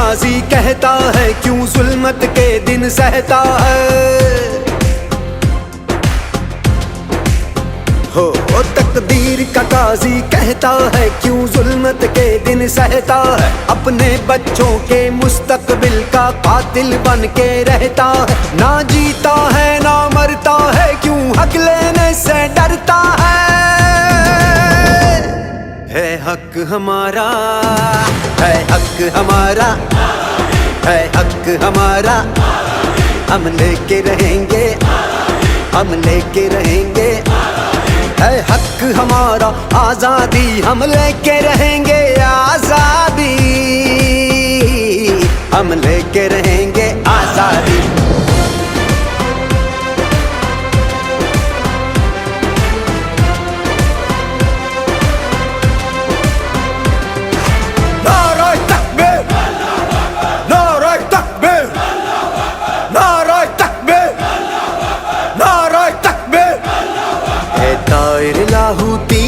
काजी कहता है क्यों जुल्मत के दिन सहता है। हो तकदीर का काजी कहता है क्यों जुल्मत के दिन सहता है। अपने बच्चों के मुस्तकबिल का कातिल बन के रहता है। ना जीता है ना मरता है क्यों हक लेने से डरता है हक हमारा, है हक हमारा, है हक हमारा। हम लेके रहेंगे, हम लेके रहेंगे। है हक हमारा आजादी, हम लेके रहेंगे आजादी। हम लेके रहेंगे आजादी। नारे तकबीर, नारे तकबीर, नारे तकबीर, नारे तकबीर। ए तायर लाहूती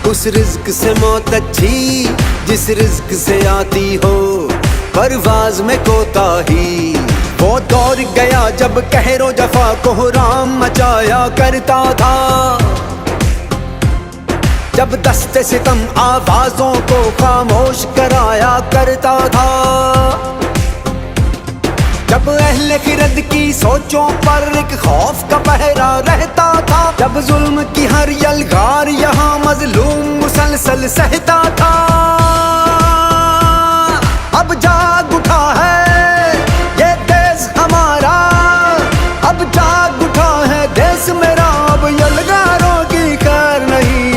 उस रिज़्क से मौत अच्छी जिस रिज़्क से आती हो परवाज में कोताही। वो दौर गया जब कहरो जफा कोहराम मचाया करता था। जब दस्ते सितम आवाजों को खामोश कराया करता था। जब अहले खिरद की सोचों पर एक खौफ का पहरा रहता था। जब जुल्म की हर यलगार यहाँ मजलूम मुसलसल सहता था। अब जाग उठा है ये देश हमारा, अब जाग उठा है देश मेरा। अब यलगारों की खैर नहीं,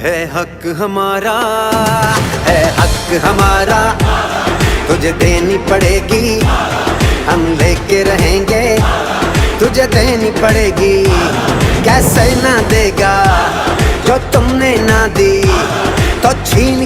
है हक हमारा, है हक हमारा। तुझे देनी पड़ेगी, हम लेके रहेंगे। तुझे देनी पड़ेगी, कैसे ना देगा जो तुमने ना दी तो छीन